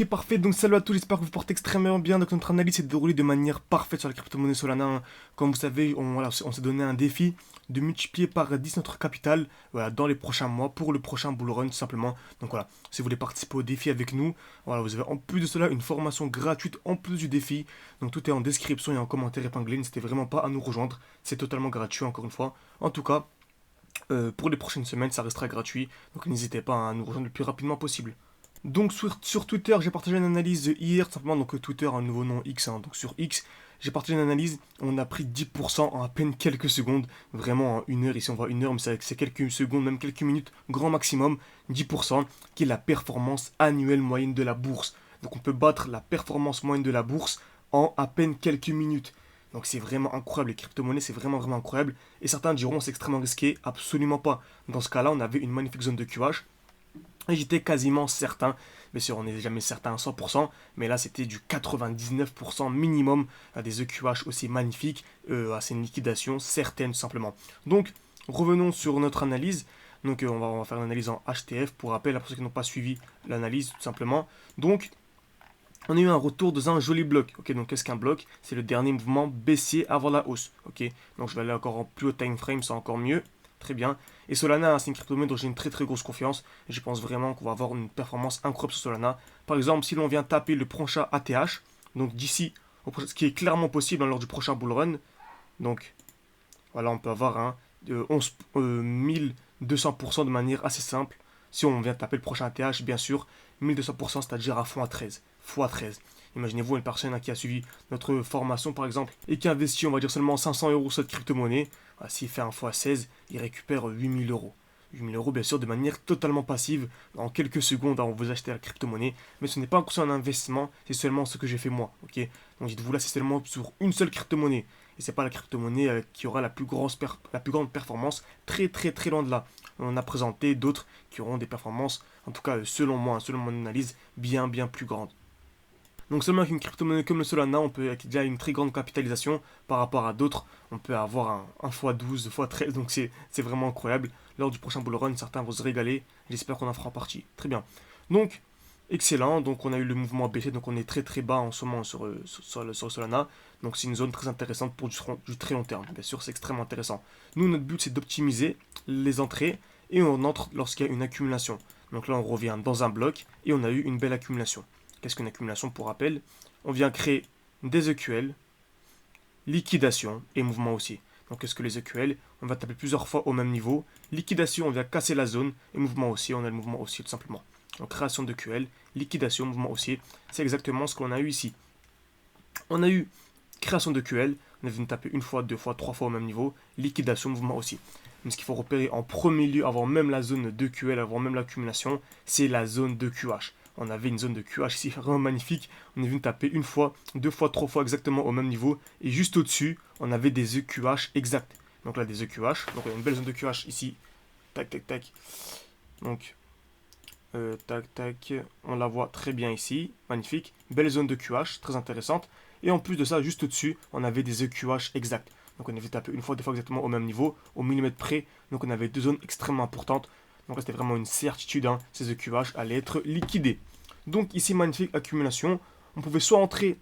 Ok, parfait, donc salut à tous, j'espère que vous portez extrêmement bien. Donc notre analyse s'est déroulée de manière parfaite sur la crypto-monnaie Solana, hein. Comme vous savez, on s'est donné un défi de multiplier par 10 notre capital, voilà, dans les prochains mois pour le prochain bull run tout simplement. Donc voilà, si vous voulez participer au défi avec nous, voilà, vous avez en plus de cela une formation gratuite en plus du défi. Donc tout est en description et en commentaire épinglé, n'hésitez vraiment pas à nous rejoindre, c'est totalement gratuit encore une fois. En tout cas, pour les prochaines semaines, ça restera gratuit, donc n'hésitez pas à nous rejoindre le plus rapidement possible. Donc sur Twitter, j'ai partagé une analyse hier, tout simplement, donc Twitter, un nouveau nom X, hein. Donc sur X, j'ai partagé une analyse, on a pris 10% en à peine quelques secondes, vraiment en une heure, ici on voit une heure, mais c'est quelques secondes, même quelques minutes, grand maximum, 10%, qui est la performance annuelle moyenne de la bourse. Donc on peut battre la performance moyenne de la bourse en à peine quelques minutes. Donc c'est vraiment incroyable, les crypto-monnaies, c'est vraiment vraiment incroyable. Et certains diront c'est extrêmement risqué, absolument pas. Dans ce cas-là, on avait une magnifique zone de QH. Et j'étais quasiment certain, bien sûr on n'est jamais certain à 100%, mais là c'était du 99% minimum à des EQH aussi magnifiques, à ces liquidations certaines tout simplement. Donc revenons sur notre analyse. Donc on va faire une analyse en HTF pour rappel, à ceux qui n'ont pas suivi l'analyse tout simplement. Donc on a eu un retour dans un joli bloc. Ok, donc qu'est-ce qu'un bloc? C'est le dernier mouvement baissier avant la hausse. Ok, donc je vais aller encore en plus haut time frame, c'est encore mieux. Très bien. Et Solana, hein, c'est une crypto-monnaie dont j'ai une très très grosse confiance. Et je pense vraiment qu'on va avoir une performance incroyable sur Solana. Par exemple, si l'on vient taper le prochain ATH, donc d'ici, ce qui est clairement possible, hein, lors du prochain bull run, donc voilà, on peut avoir un 11, 1200% de manière assez simple. Si on vient taper le prochain ATH, bien sûr, 1200%, c'est-à-dire à x13. x13. Imaginez-vous une personne, hein, qui a suivi notre formation, par exemple, et qui investit, on va dire, seulement 500 euros sur cette crypto-monnaie. S'il fait un x16, il récupère 8000 euros. 8000 euros, bien sûr, de manière totalement passive. En quelques secondes, hein, on vous achetez la crypto-monnaie. Mais ce n'est pas un investissement, c'est seulement ce que j'ai fait moi. Ok, donc dites-vous là, c'est seulement sur une seule crypto-monnaie. Et c'est pas la crypto-monnaie qui aura la plus grande performance, très très très loin de là. On a présenté d'autres qui auront des performances, en tout cas selon moi, hein, selon mon analyse, bien bien plus grandes. Donc seulement avec une crypto-monnaie comme le Solana, on peut avec déjà une très grande capitalisation par rapport à d'autres. On peut avoir un x12, x13, donc c'est vraiment incroyable. Lors du prochain bull run, certains vont se régaler. J'espère qu'on en fera partie. Très bien. Donc, excellent. Donc on a eu le mouvement baissier, donc on est très très bas en ce moment sur Solana. Donc c'est une zone très intéressante pour du très long terme. Bien sûr, c'est extrêmement intéressant. Nous, notre but, c'est d'optimiser les entrées et on entre lorsqu'il y a une accumulation. Donc là, on revient dans un bloc et on a eu une belle accumulation. Qu'est-ce qu'une accumulation pour rappel? On vient créer des EQL, liquidation et mouvement haussier. Donc qu'est-ce que les EQL? On va taper plusieurs fois au même niveau. Liquidation, on vient casser la zone. Et mouvement haussier, on a le mouvement haussier tout simplement. Donc création de QL, liquidation, mouvement haussier. C'est exactement ce qu'on a eu ici. On a eu création de QL, on est venu taper une fois, deux fois, trois fois au même niveau. Liquidation, mouvement haussier. Mais ce qu'il faut repérer en premier lieu, avant même la zone de QL, avant même l'accumulation, c'est la zone de QH. On avait une zone de QH ici vraiment magnifique. On est venu taper une fois, deux fois, trois fois exactement au même niveau. Et juste au-dessus, on avait des EQH exacts. Donc là, des EQH. Donc on a une belle zone de QH ici. Tac, tac, tac. Donc, tac, tac. On la voit très bien ici. Magnifique. Belle zone de QH, très intéressante. Et en plus de ça, juste au-dessus, on avait des EQH exacts. Donc on avait tapé une fois, deux fois exactement au même niveau, au millimètre près. Donc on avait deux zones extrêmement importantes. Donc là, c'était vraiment une certitude, hein, ces EQH allaient être liquidés. Donc ici, magnifique accumulation. On pouvait soit entrer,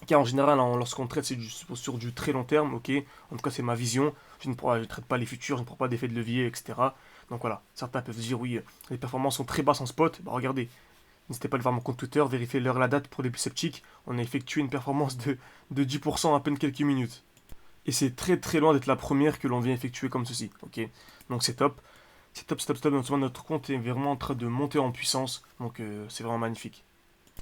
car en général, hein, lorsqu'on traite, c'est sur du très long terme, ok. En tout cas, c'est ma vision. Je ne traite pas les futurs, je ne prends pas d'effet de levier, etc. Donc voilà, certains peuvent se dire, oui, les performances sont très basses en spot. Bah regardez, n'hésitez pas à aller voir mon compte Twitter, vérifier l'heure et la date pour les plus sceptiques. On a effectué une performance de 10% en à peine quelques minutes. Et c'est très très loin d'être la première que l'on vient effectuer comme ceci, ok. Donc c'est top. C'est top, c'est top, c'est top. Donc, notre compte est vraiment en train de monter en puissance. Donc c'est vraiment magnifique.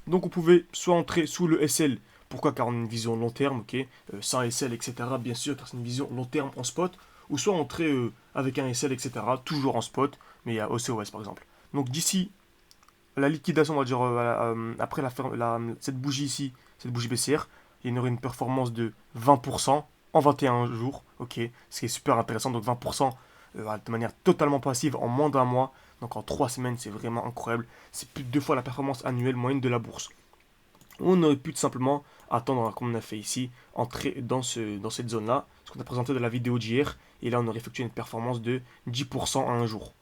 Donc on pouvait soit entrer sous le SL. Pourquoi? Car on a une vision long terme, ok. Sans SL, etc. Bien sûr, car c'est une vision long terme en spot. Ou soit entrer avec un SL, etc. Toujours en spot, mais il y a OCOS par exemple. Donc d'ici la liquidation, on va dire, après cette bougie ici, cette bougie baissière, il y aurait une performance de 20% en 21 jours, ok, ce qui est super intéressant, donc 20% de manière totalement passive en moins d'un mois, donc en 3 semaines, c'est vraiment incroyable, c'est plus de 2 fois la performance annuelle moyenne de la bourse. On aurait pu tout simplement attendre, comme on a fait ici, entrer dans cette zone-là, ce qu'on a présenté dans la vidéo d'hier, et là on aurait effectué une performance de 10% en un jour.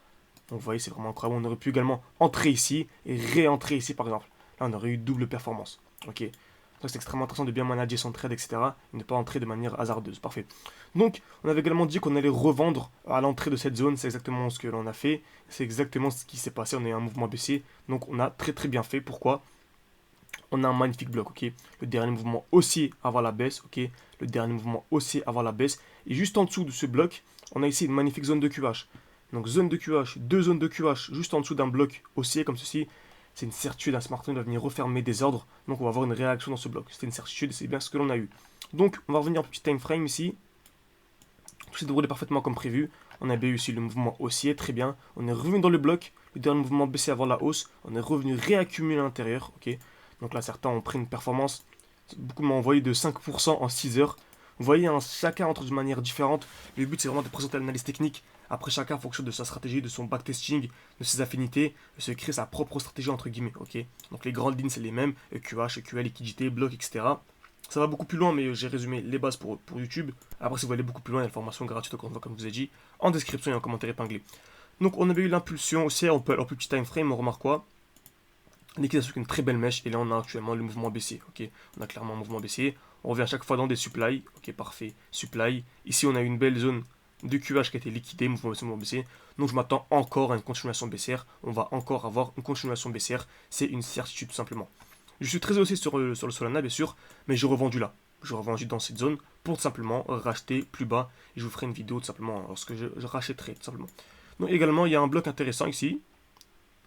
Donc vous voyez, c'est vraiment incroyable. On aurait pu également entrer ici et réentrer ici par exemple. là on aurait eu double performance. Ok. Donc c'est extrêmement intéressant de bien manager son trade, etc. Et ne pas entrer de manière hasardeuse. Parfait. Donc, on avait également dit qu'on allait revendre à l'entrée de cette zone. C'est exactement ce que l'on a fait. C'est exactement ce qui s'est passé. On a eu un mouvement baissier. Donc, on a très très bien fait. Pourquoi? On a un magnifique bloc, ok. Le dernier mouvement haussier avant la baisse, ok. Le dernier mouvement haussier avant la baisse. Et juste en dessous de ce bloc, on a ici une magnifique zone de QH. Donc, zone de QH, deux zones de QH juste en dessous d'un bloc haussier comme ceci. C'est une certitude, un smart contract va venir refermer des ordres. Donc, on va avoir une réaction dans ce bloc. C'était une certitude, c'est bien ce que l'on a eu. Donc, on va revenir en petit time frame ici. Tout s'est déroulé parfaitement comme prévu. On avait eu ici le mouvement haussier, très bien. On est revenu dans le bloc. Le dernier mouvement baissé avant la hausse. On est revenu réaccumuler à l'intérieur. Ok. Donc là, certains ont pris une performance. Beaucoup m'ont envoyé de 5% en 6 heures. Vous voyez, hein, chacun entre de manière différente. Le but, c'est vraiment de présenter l'analyse technique. Après, chacun, en fonction de sa stratégie, de son backtesting, de ses affinités, de se créer sa propre stratégie, entre guillemets. Ok. Donc les grandes lignes, c'est les mêmes. EQH, EQL, liquidité, bloc, etc. Ça va beaucoup plus loin, mais j'ai résumé les bases pour YouTube. Après, si vous voulez aller beaucoup plus loin, il y a une formation gratuite, encore une fois, comme je vous ai dit, en description et en commentaire épinglé. Donc, on avait eu l'impulsion aussi, on peut aller en plus petit time frame, on remarque quoi? Liquidation avec une très belle mèche, et là, on a actuellement le mouvement baissier. Ok, on a clairement un mouvement baissier. On revient à chaque fois dans des supply. Ok, parfait. Supply. Ici, on a une belle zone de QH qui a été liquidée, mouvement baissier. Donc, je m'attends encore à une continuation baissière. On va encore avoir une continuation baissière. C'est une certitude, tout simplement. Je suis très haussier sur le Solana, bien sûr, mais j'ai revendu là. J'ai revendu dans cette zone pour tout simplement racheter plus bas. Et je vous ferai une vidéo tout simplement lorsque je rachèterai, tout simplement. Donc également, il y a un bloc intéressant ici.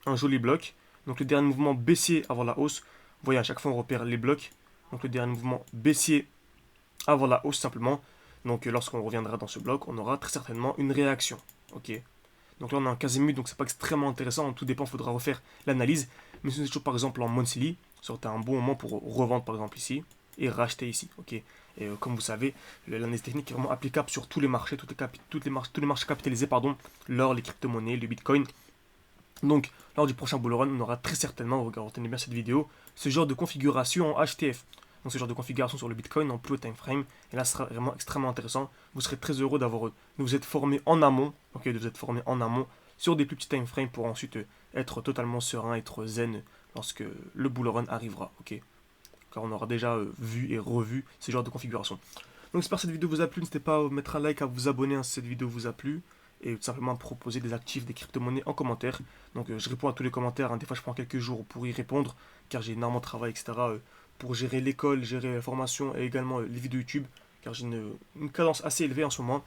Un joli bloc. Donc le dernier mouvement baissier avant la hausse. Vous voyez, à chaque fois, on repère les blocs. Donc le dernier mouvement baissier avant la hausse, simplement. Donc lorsqu'on reviendra dans ce bloc, on aura très certainement une réaction. Ok. Donc là, on a un quasi-mute, donc c'est pas extrêmement intéressant. Tout dépend, il faudra refaire l'analyse. Mais si on est toujours par exemple en monthly, ça aurait été un bon moment pour revendre par exemple ici et racheter ici. Ok. Et comme vous savez, l'analyse technique est vraiment applicable sur tous les marchés, tous les marchés capitalisés, pardon, l'or, les crypto-monnaies, le bitcoin. Donc, lors du prochain bull run, on aura très certainement, retenez bien cette vidéo, ce genre de configuration en HTF. Donc, ce genre de configuration sur le Bitcoin en plus haut time frame. Et là, ce sera vraiment extrêmement intéressant. Vous serez très heureux de vous être formé en amont, ok, de vous être formé en amont sur des plus petits time frames pour ensuite être totalement serein, être zen lorsque le bull run arrivera, ok. Car on aura déjà vu et revu ce genre de configuration. Donc, j'espère que cette vidéo vous a plu. N'hésitez pas à mettre un like, à vous abonner si cette vidéo vous a plu et tout simplement proposer des actifs, des crypto-monnaies en commentaire. Donc je réponds à tous les commentaires, hein. Des fois je prends quelques jours pour y répondre, car j'ai énormément de travail, etc. Pour gérer l'école, gérer la formation et également les vidéos YouTube, car j'ai une cadence assez élevée en ce moment.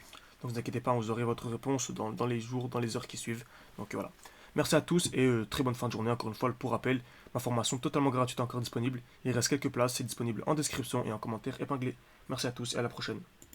Donc ne vous inquiétez pas, vous aurez votre réponse dans les jours, dans les heures qui suivent. Donc voilà. Merci à tous et très bonne fin de journée. Encore une fois, pour rappel, ma formation totalement gratuite est encore disponible. Il reste quelques places, c'est disponible en description et en commentaire épinglé. Merci à tous et à la prochaine.